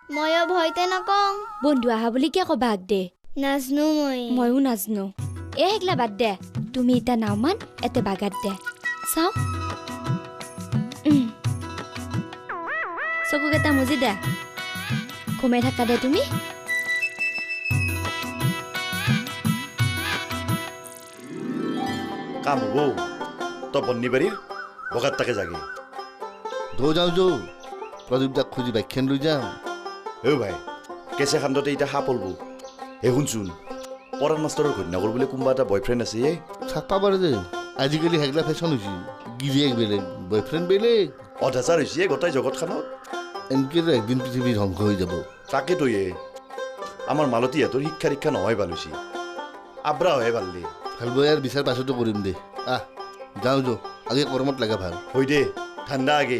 ময়ো ভয়তে নকওঁ। বন্ধু আহা বুলি কিয় ক'বা আগ দে? নাজনো ময়ো নাজনো। সেইগিলা বাদ দে, তুমি এতিয়া নাওমান এতে বাগাত দে চাওঁ। চকুকেইটা মুজি দে, ঘুমাই থাকা দে তুমি। কাম হব তো বন্নিবাড়ির বগাত তাকে জাগে ধো যাওঁ যৌ প্ৰদীপ দাক খুজি বাইকখন লৈ যাওঁ। হে ভাই কেঁচে খান্দতে এতিয়া সাপ পলব। হে শুনচোন, পৰাণ মাষ্টৰৰ ঘৈণীয়েকৰ বোলে কোনোবা এটা বয়ফ্ৰেণ্ড আছে। থাকবা পাৰে যে আজিকালি হেগলা ফেশ্বন হৈছে। গিৰিয়েক বেলেগ, বয়ফ্ৰেণ্ড বেলেগ, অধাচাৰ হৈছে গোটাই জগতখনত। এনেকৈ একদিন পৃথিৱী ধ্বংস হৈ যাব। তাকে তয়ে আমাৰ মালতীহঁতৰ শিক্ষা দীক্ষা নহয় ভাল হৈছে, আব্ৰা হয় ভাললে। ভাল বই আৰু বিচাৰ পাছতো কৰিম দে। আহ যাওঁ যৌ, আগে কৰ্মত লাগা ভাল। হৈ দে ঠাণ্ডা আগে।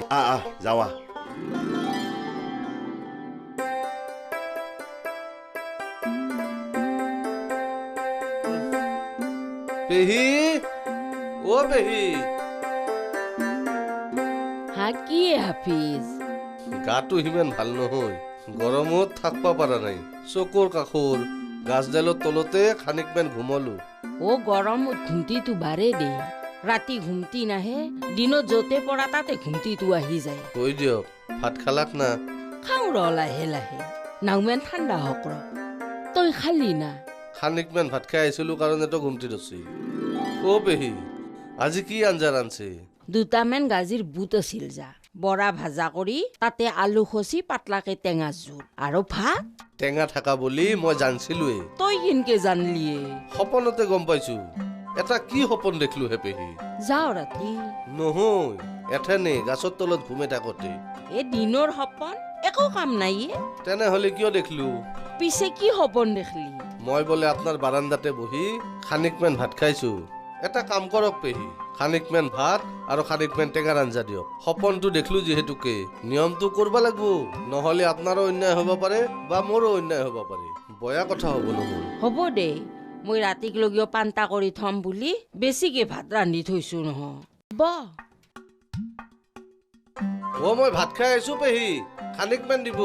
যাৱা। পেহী, ও পেহী। কি হাফিজ? গাটো সিমান ভাল নহয়, গৰমত থাকবা পাৰা নাই। চকুৰ কাষৰ গাছডালৰ তলতে খানিকমান ঘুমলো। গৰমত ঘুমটিটো বাঢ়ে দে। ৰাতি ঘুমটি নাহে, দিনত য'তে পৰা তাতে ঘুমটিটো আহি যায়। কৈ দিয়ক, ভাত খালাক না? খাওঁ ৰ লাহে লাহে, নাওমেন ঠাণ্ডা হওক ৰ। তই খালি না? খানিকমান ভাত খাই আহিছিলো কাৰণেতো ঘুমটি ধৰছি। অ পেহী, আজি কি আঞ্জা ৰান্ধছে? দুটামান গাজিৰ বুট আছিল যা, বৰা ভাজা কৰি তাতে আলু খচি পাতলাকে টেঙা জোল আৰু ভাত। টেঙা থাকা বুলি মই জানছিলোৱে। তই কেনকে জানলিয়ে? সপনতে গম পাইছো। এটা কি সপোন দেখলো হে পেহী? যাওঁ ৰাতি নহয়, এঠেনে গাছৰ তলত ঘুমে থাকোতে। দিনৰ সপোন, একো কাম নাই। তেনেহলে কিয় দেখলো? পিছে কি সপোন দেখলি? মই বোলে আপোনাৰ বাৰান্দাতে বহি খানিকমান ভাত খাইছো। এটা কাম কৰক পেহী, খানিকমান ভাত আৰু খানিকমান টেঙাৰ আঞ্জা দিয়ক। সপোনটো দেখলো যিহেতুকে নিয়মটো কৰিব লাগিব, নহলে আপোনাৰো অন্যায় হ'ব পাৰে বা মোৰো অন্যায় হ'ব পাৰে। বয়া কথা হ'ব নহয়। হ'ব দে, মই ৰাতিক লগিও পান্তা কৰি থম বুলি বেছিকে ভাত ৰান্ধি থৈছো নহয়। মই ভাত খাই আহিছো পেহী, খানিকমান দিব।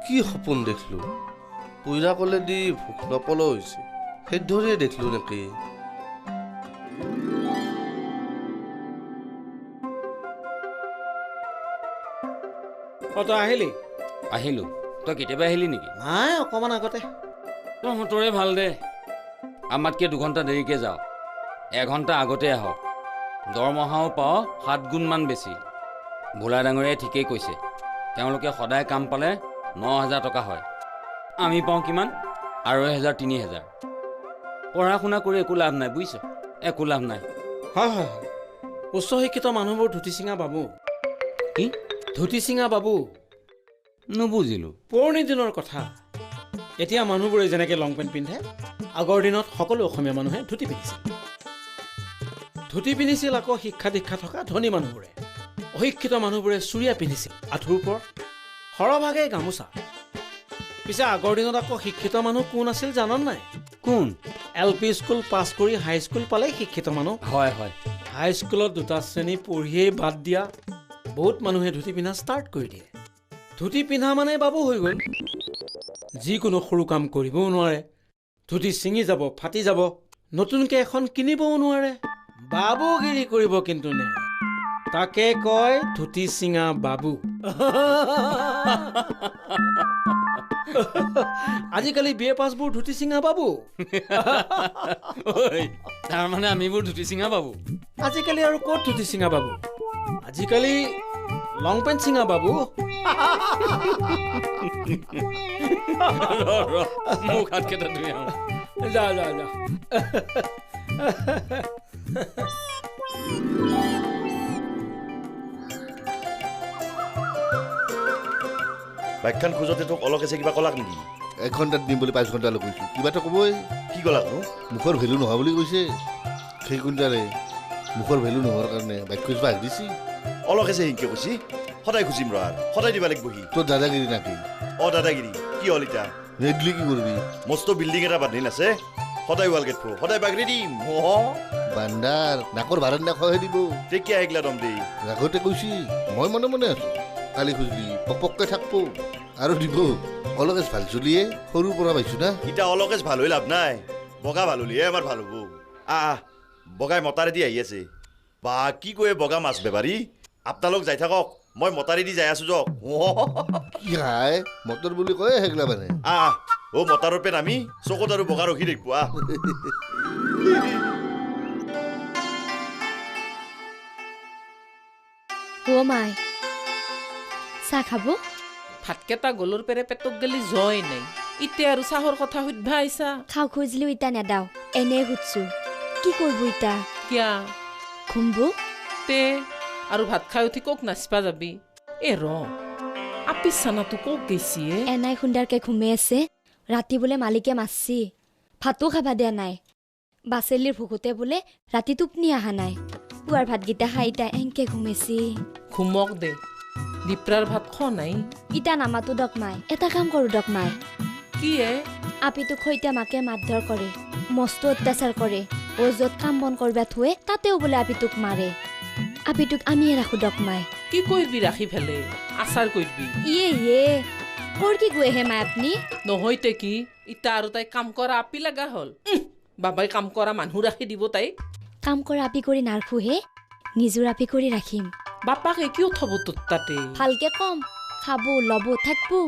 কি সপোন দেখলো? পুইৰা কলে দি ভোক নপলো হৈছে, সেইদৰে দেখলো নেকি? তই আহিলি? আহিলো। তই কেতিয়াবা আহিলি নেকি? নাই, অকমান আগতে। তহঁতৰে ভাল দে, আমাতকৈ 2 ঘণ্টা দেৰিকৈ যাওঁ, 1 ঘণ্টা আগতে আহক। দৰমহাও পাওঁ 7 গুণমান বেছি। ভোলা ডাঙৰীয়াই ঠিকেই কৈছে, তেওঁলোকে সদায় কাম পালে 9,000 টকা হয়। আমি পাওঁ কিমান? 2,500 3,000। পঢ়া শুনা কৰি একো লাভ নাই, বুজিছ? একো লাভ নাই। হয় হয় হয়, উচ্চ শিক্ষিত মানুহবোৰ ধুতি চিঙা বাবু। কি? ধুতি চিঙা বাবু? নুবুজিলো। পুৰণি দিনৰ কথা। এতিয়া মানুহবোৰে যেনেকৈ লং পেণ্ট পিন্ধে, আগৰ দিনত সকলো অসমীয়া মানুহে ধুতি পিন্ধিছিল। ধুতি পিন্ধিছিল আকৌ শিক্ষা দীক্ষা থকা ধনী মানুহবোৰে। অশিক্ষিত মানুহবোৰে চুৰিয়া পিন্ধিছিল আঁঠুৰ ওপৰত, সৰহভাগে গামোচা। পিছে আগৰ দিনত আকৌ শিক্ষিত মানুহ কোন আছিল জানন নাই? কোন? LP স্কুল পাছ কৰি হাইস্কুল পালে শিক্ষিত মানুহ। হয় হয়। হাইস্কুলত 2টা শ্ৰেণী পঢ়িয়েই বাদ দিয়া বহুত মানুহে ধুতি পিন্ধা ষ্টাৰ্ট কৰি দিয়ে। ধুতি পিন্ধা মানে বাবু হৈ গ'ল। যিকোনো সৰু কাম কৰিবও নোৱাৰে, ধুতি ছিঙি যাব, ফাটি যাব, নতুনকৈ এখন কিনিবও নোৱাৰে। বাবুগিৰি কৰিব কিন্তু নে, তাকে কয় ধুতি চিঙা বাবু। আজিকালি BA পাছবোৰ ধুতি চিঙা বাবু। তাৰমানে আমিবোৰ ধুতি চিঙা বাবু। আজিকালি আৰু ক'ত ধুতি চিঙা বাবু, আজিকালি লং পেণ্ট চিঙা বাবু। মোক হাতকেইটা ধুই আহোঁ। যা যা যা। বাইকখন খোজোতে তোক অলপ আছে কিবা কলাক নেকি? 1 ঘণ্টাত দিম বুলি 5 ঘণ্টালৈ কৈছোঁ, কিবাটো ক'বই। কি কলাক নো? মুখৰ ভেলু নোহোৱা বুলি কৈছে। সেই কুইণ্টালে মুখৰ ভেলু নোহোৱাৰ কাৰণে বাইক খুজিব আহি দিছি। অলপ আছে সিংকে কৈছি, সদায় খুজিম ৰ আৰু সদায় দিবা লাগিব সি। তোৰ দাদাগিৰি নাকি? দাদাগিৰি কি হ'ল এতিয়া? নেদলি কি কৰিবি? মস্ত বিল্ডিং এটা বান্ধিল আছে, সদায় ৱাল গেট ফ্ৰ, সদায় বাগৰি দিম। বান্দাৰ নাকৰ ভাৰান্দা খোৱাহে দিব। তেতিয়া আহিলা দম দেই। ৰাঘতে কৈছি, মই মনে মনে আছো। কালি খুজলি পকপককে থাকবো আৰু দিব অলকেজ ভাল চলিয়ে সৰুৰ পৰা পাইছো না ইটা অলকেজ ভাল হৈ লাভ নাই বগা ভাল হলিহে আমাৰ ভাল হ'ব বগাই মতাৰেদি আহি আছে বা কি কয় বগা মাছ বেপাৰী আপোনালোক যাই থাকক মই মতাৰেদি যাই আছো যক কি খাই মটৰ বুলি কয় সেইগিলা মানে মতাৰৰ পেন আমি চকুত আৰু বগা ৰখি দেখো অ' মাই চাহ খাব ভাতকেইটা গলৰ পেৰে পেটক গেলি জয় নাই ইতে আৰু চাহৰ কথা সুধবা আইছা খাওঁ খুজিলেও ইটা নেদাও এনে সুধছো কি কৰিব ইটা কিয়া খুম্ব তে আৰু ভাত খাই উঠি কক নাচপা যাবি আপিছ চানাটো কক গেছি এনাই খুন্দাৰকে ঘুমে আছে ৰাতি বোলে মালিকে মাছছি ভাতো খাবা দিয়া নাই বাচেলিৰ ভুকুতে বোলে ৰাতি টোপনি অহা নাই পুৱাৰ ভাতকেইটা খাই ইটা এনকে ঘুমেছি ঘুমক দে দীপ্ৰাৰ ভাত খ নাই ইটা নামাতো দক মাই এটা কাম কৰো দক মাই কি আপিটোক সৈতে মাকে মাতধৰ কৰে মস্ত অত্যাচাৰ কৰে ও য'ত কাম বন কৰবা থুৱে তাতেও বোলে আপিটোক মাৰে আপিটোক আমিয়ে ৰাখো দক মাই কি কৰিবি ৰাখি ফেলে আচাৰ কৰিবি ইয়ে কৰ কি গৈ হে মাই আপনি নহয়তে কি ইটা আৰু তাই কাম কৰা আপি লগা হ'ল বাবাই কাম কৰা মানুহ ৰাখি দিব তাইক কাম কৰা আপি কৰি নাৰখোহে নিজৰ আপি কৰি ৰাখিম বাপাকে কিয় থব তোৰ তাতে ভালকে কম খাব ল'ব থাকবো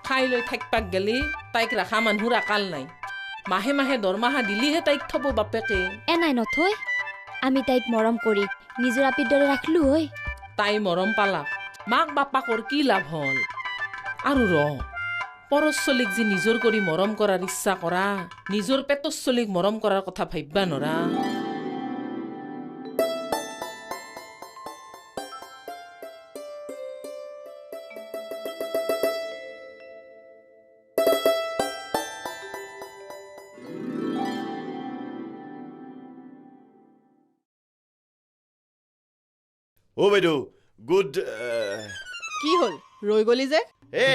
খাই লৈ থাকপাক গেলি তাইক ৰাখা মানুহৰ আকাল নাই মাহে মাহে দৰমাহা দিলিহে তাইক থব বাপেকে এনাই নথৈ আমি তাইক মৰম কৰি নিজৰ আপিৰ দৰে ৰাখলো হয় তাই মৰম পালাক মাক বাপাকৰ কি লাভ হ'ল আৰু পৰৰ চলিক যি নিজৰ কৰি মৰম কৰাৰ ইচ্ছা কৰা নিজৰ পেটৰ চলিক মৰম কৰাৰ কথা ভাবিবা নৰা অ' বাইদেউ গুড কি হ'ল ৰৈ গলি যে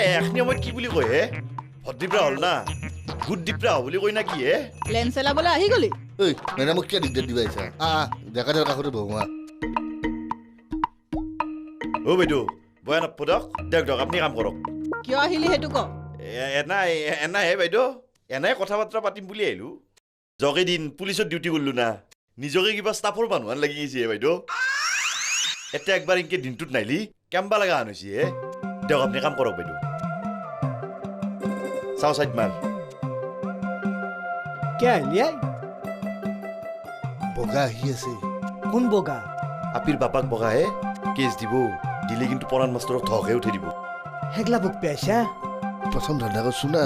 এখনি সময়ত কি বুলি কয় হে ভদ্দীপ্ৰা হ'ল না গুড দীপ্ৰা হ'ব বুলি কয় না কি হে লেন চেলাবলৈ আহি গলি ঐ মানে মোক কিয় দিগদাৰ দিবা আহিছা ডেকা দেৰ কাষতে বহোৱা অ' বাইদেউ বয়া নাপাব দিয়ক দিয়ক আপুনি কাম কৰক কিয় আহিলি সেইটো ক এনাই বাইদেউ এনাই কথা বাৰ্তা পাতিম বুলি আহিলোঁ জকে দিন পুলিচত ডিউটি কৰিলোঁ না নিজকে কিবা ষ্টাফৰ মানুহ লাগি গৈছে বাইদেউ এতিয়া একবাৰ ইনকে দিনটোত নাইলি কেম্বা লগা হান হৈছে হে দিয়ক আপুনি কাম কৰক বাইদেউ চাওঁ চাইড মাৰ বগা আহি আছে কোন বগা আপিৰ বাপাক বগা হে কেছ দিব দিলে কিন্তু পৰাণ মাষ্টৰক ধকে উঠাই দিব হেগলা বুক পাইছা প্ৰথম ধান্দা কৰছো না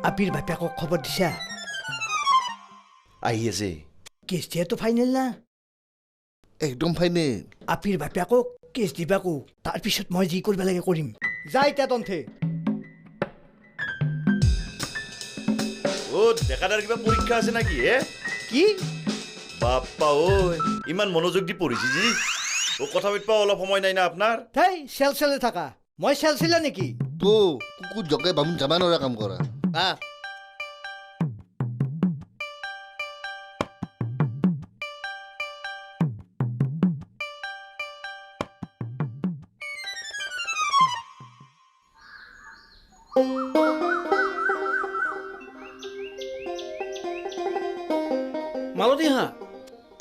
আপিৰ বাপেকক খবৰ দিছা আহি আছে কেছ দিয়াটো ফাইনেল না একদম ফাইনেল আপিৰ বাপেকক কেছ দিবাকো তাৰপিছত মই যি কৰিব লাগে কৰিম যাই এতিয়া তন্থে অ' ডেকাদাৰ কিবা পৰীক্ষা আছে নাকি হে কি বাপ্পা ঐ ইমান মনোযোগ দি পঢ়িছে যি অ' কথা পাতিব অলপ সময় নাই না আপোনাৰ থেই চেল চেলে থাকা মই চেল চিলা নেকি তো কুকুৰ জকে বামুণ যাবা নৰা কাম কৰা মালতী হা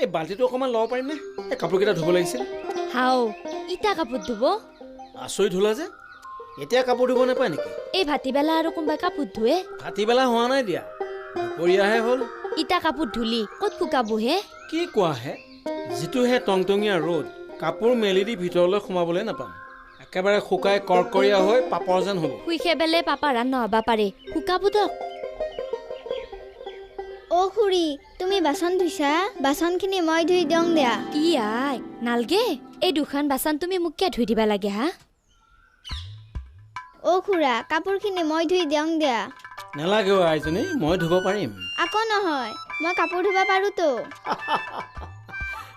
এই বাল্টিটো অকণমান ল'ব পাৰিমনে এই কাপোৰকেইটা ধুব লাগিছিল হাও ইটা কাপোৰ ধুব আচৰিত হ'লা যে এতিয়া কাপোৰ ধুব নাপায় নেকি এই ভাটিবেলা আৰু কোনোবাই কাপোৰ ধুৱে ভাটিবেলা হোৱা নাই দিয়া দুপৰীয়াহে হ'ল ইটা কাপোৰ ধুলি ক'ত শুকাব হে কি কোৱা হে যিটোহে টংটঙীয়া ৰ'দ কাপোৰ মেলি দি ভিতৰলৈ সোমাবলৈ নাপাম একেবাৰে শুকাই কৰকৰীয়া হৈ পাপৰ যেন হ'ব শুইখে বেলে পাপা ৰান নহবা পাৰে শুকাব দক অ' খুৰী তুমি বাচন ধুইছা বাচনখিনি মই ধুই দিওঁ দিয়া ই আই নালগে এই দুখন বাচন তুমি মোক কিয় ধুই দিবা লাগে হা অ' খুৰা কাপোৰখিনি মই ধুই দিওঁ দিয়া নালাগে আইজনী মই ধুব পাৰিম আকৌ নহয় মই কাপোৰ ধুব পাৰোঁতো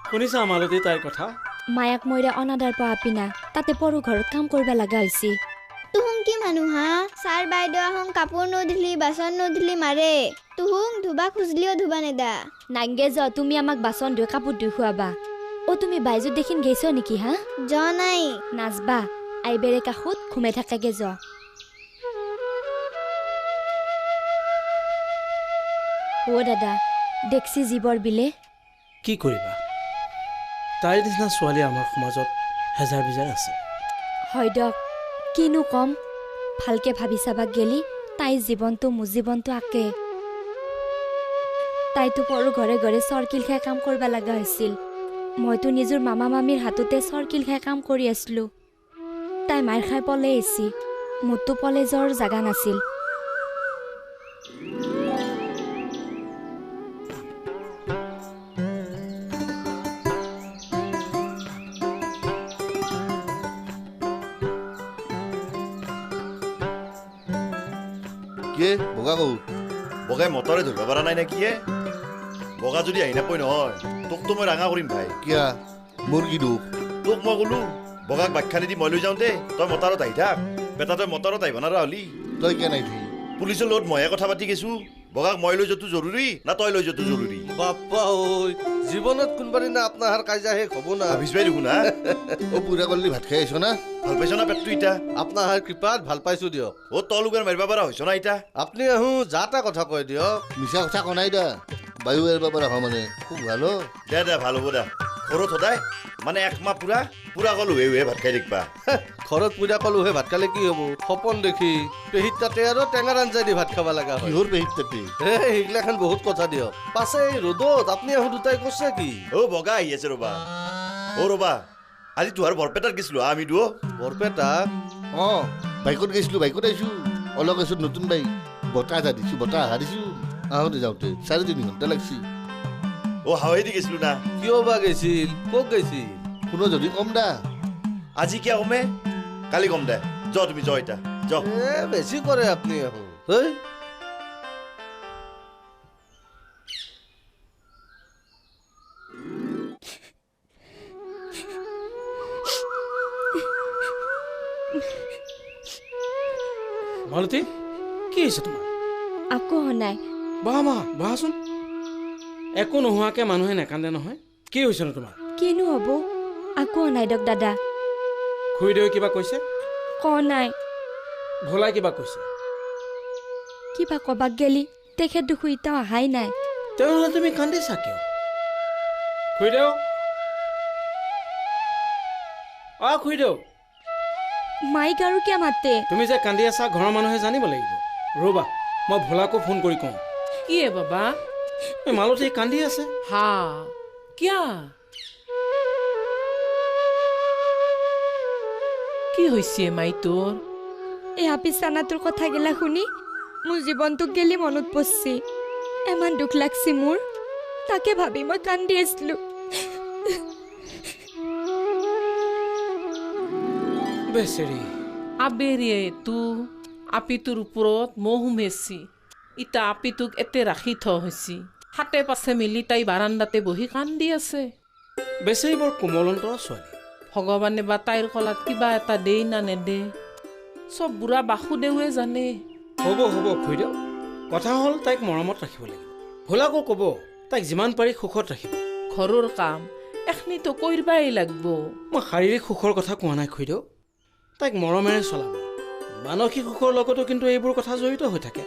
শুনিছা মালতী তাইৰ কথা মায়াক মইৰে অনাদাৰ পৰা পিনা তাতে পৰু ঘৰত কাম কৰিব লগা হৈছে তুহুং কি মানুহ হা ছাৰ বাইদেউ আহোঁ কাপোৰ নধুলি বাচন নধুলি মাৰে তুহুং ধুবা খুজলিও ধুবা নেদা নাংগে য তুমি আমাক বাচন ধুই কাপোৰ ধুই খুৱাবা অ তুমি বাইজুত দেখিন গৈছ নেকি হা যোৱা নাই নাচবা আইবেৰে কাষত ঘুমাই থাকাগে যোৱা অ' দাদা দেখছি জীৱৰ বিলে কি কৰিবা তাইৰ নিচিনা ছোৱালী আমাৰ সমাজত হেজাৰ বিজাৰ আছে হয় দিয়ক কিনো কম ভালকে ভাবি চাবাক গেলি তাইৰ জীৱনটো মোৰ জীৱনটো আকে তাইতো পৰো ঘৰে ঘৰে চৰকিল খাই কাম কৰিব লগা হৈছিল মইতো নিজৰ মামা মামীৰ হাততে চৰকিল খাই কাম কৰি আছিলো তাই মাৰ খাই পলে আহিছি মোৰতো পলে যোৱাৰ জাগা নাছিল কিয়ে বগা কৌ বগাই মটৰে ধৰিব পৰা নাই নে কিয়ে বগা যদি আহি নাপায় নহয় তোকতো মই ৰাঙা কৰিম ভাই কিয়া মোৰ কি দুখ তোক মই ক'লো বগাক বাখ্যানি দি মই লৈ যাওঁ দে তই মটাৰত আহি থাক বেটা তই মটাৰত আহিব নাৰা হলি তই কিয় নাই ধুই পুলিচৰ লগত মইহে কথা পাতি গৈছো বগাক মই লৈ যোৱাটো জৰুৰী না তই লৈ যোৱাটো জৰুৰী বাপ্পা ঐ জীৱনত কোনোবা দিনা আপোনাৰ কাজিয়া শেষ হ'ব না ভাবিছ পাই দেখোন হা অ' পুৰা কললি ভাত খাই আহিছ না ভাল পাইছ না পেটটো ইটা আপোনাৰ কৃপাত ভাল পাইছো দিয়ক অ' তই লোকেৰ মাৰিব পৰা হৈছ না ইটা আপুনি আহো যা তা কথা কয় দিয়ক মিছা কথা কনাই দা বায়ু এৰিব পৰা হয় মানে খুব ভাল দে দে ভাল হ'ব দে ঘৰত সদায় মানে একমাহ পুৰা কল উহে ভাত খাই দেখিবা ঘৰত পূজা কলোহে ভাত খালে কি হ'ব সপোন দেখি পেহীত তাতে আৰু টেঙাৰ আঞ্জা দি ভাত খাব লগা হয় কিহৰ পেহীত তাতে সেইগিলাখান বহুত কথা দিয়ক পাছে এই ৰ'দত আপুনি আহো দুটাই কৈছে কি অ' বগা আহি আছে ৰ'বা আজি তোহাৰ বৰপেটাত গৈছিলো আমি দুও বৰপেটা অঁ বাইকত গৈছিলো বাইকত আহিছো অলপ আছো নতুন বাইক বতাহ এটা দিছো বতাহ আহা দিছো আহোঁতে যাওঁতে 3.5 ঘণ্টা লাগছি অ' হাৱাইদি গৈছিলো না কিয় বা গৈছিল ক'ত গৈছিল কোনো যদি কম দা আজি কিয় কমে কালি কম দে য তুমি য এতিয়া য বেছি কৰে আপুনি আহো হেই মালতী কি হৈছে তোমাৰ আকৌ শুনাই বহাচোন একো নোহোৱাকে মানুহে নেকান্দে নহয় কি হৈছেনো তোমাৰ কিনো হ'ব আকৌ শুনাই দিয়ক দাদা খুৰীদেৱে কিবা কৈছে ক নাই ভোলাই কিবা কৈছে কিবা কবাক গেলি তেখেত দুখো ইটাও অহাই নাই তেনেহ'লে তুমি কান্দিছা কিয় খুৰীদেউ খুৰীদেউ মাইক আৰু কিয় মাতে তুমি যে কান্দি আছা ঘৰৰ মানুহে জানিব লাগিব ৰ'বা মই ভোলাকো ফোন কৰি কওঁ কি হে বাবা মালতী কান্দি আছে হা কিয়া কি হৈছে মাই তোৰ এই হাপি চানাটোৰ কথা গেলা শুনি মোৰ জীৱনটোক গেলি মনত পৰছি ইমান দুখ লাগছি মোৰ তাকে ভাবি মই কান্দি আছিলো বেচেৰি আবেৰিয়ে আপিটোৰ ওপৰত মহ সোমেছি ইটা আপিটোক এতে ৰাখি হৈছি হাতে পাছে মিলি তাই বাৰাণ্ডাতে বহি কান্দি আছে বেচেৰি বৰ কোমলন্তৰ ছোৱালী ভগৱানে বা তাইৰ কলাত কিবা এটা দেই না নেদে চব বুঢ়া বাসুদেৱে জানে হ'ব খুৰীদেউ কথা হ'ল তাইক মৰমত ৰাখিব লাগিব ভোলাকো ক'ব তাইক যিমান পাৰি সুখত ৰাখিব ঘৰৰ কাম এখনিতো কৰিবাই লাগব মই শাৰীৰিক সুখৰ কথা কোৱা নাই খুৰীদেউ তাইক মৰমেৰে চলাব মানসিক সুখৰ লগতো কিন্তু এইবোৰ কথা জড়িত হৈ থাকে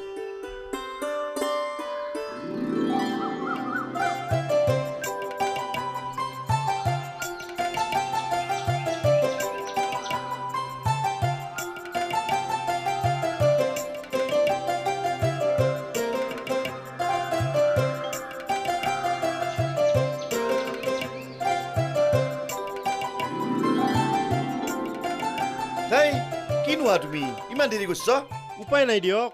তুমি ইমান দেৰি কৰিছ উপায় নাই দিয়ক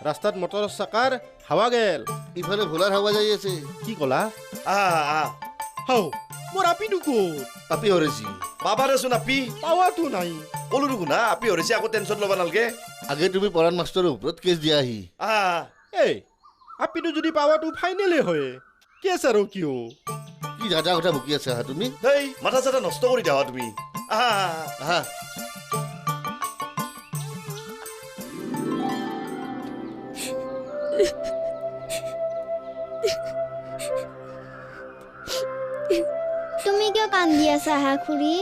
ৰাস্তাত মটৰৰ চাকাৰ হাৱা গেল ইফালে ভোলাৰ হাৱা যাই আছে কি কলা হাও মোৰ আপিটো ক'ত আপি হৰেছি বাবা দেচোন আপি পাৱাটো নাই ক'লো দেখোন না আপি হৰেছি আকৌ টেনশ্যন ল'ব নালাগে আগে তুমি পৰাণ মাষ্টৰৰ ওপৰত কেছ দিয়া আহি এই আপিটো যদি পাৱাটো ফাইনেলে হয় কেছ আৰু কিয় কি দাদা কথা বকি আছা তুমি হেই মাথা চাথা নষ্ট কৰি দিয়া তুমি আহা তুমি কিয় কান্দি আছা হা খুৰী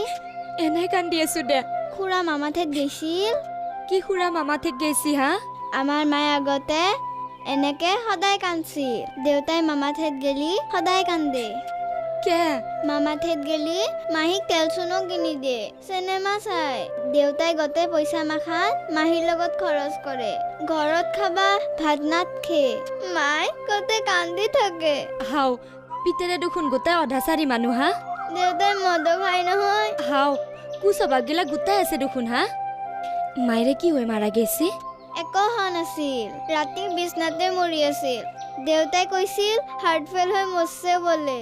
এনে কান্দি আছো দে খুৰা মামাঠেত গৈছিল কি খুৰা মামাঠেত গৈছি হা আমাৰ মায়ে আগতে এনেকে সদায় কান্দছিল দেউতাই মামাঠেত গেলি সদায় কান্দে কে মামাঠেত গেলি মাহীক তেল চুনো কিনি দিয়ে চিনেমা চাই দেউতাই গোটেই পইচা মাখান মাহীৰ লগত খৰচ কৰে ঘৰত খাবা ভাত নাথে মাই গোটেই কান্দি থাকে হাও পিতেৰে দেখোন গোটাই অধা চাৰি মানুহ হা দেউতাই মদ খাই নহয় হাও কুচবাগিলা গোটাই আছে দেখোন হা মায়েৰে কি হৈ মাৰা গৈছে একো হোৱা নাছিল ৰাতি বিছনাতে মৰি আছিল দেউতাই কৈছিল হাৰ্ট ফেল হৈ মৰছে বোলে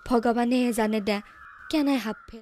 ভগৱানেহে জানে দে কেনাই হাপ ফেল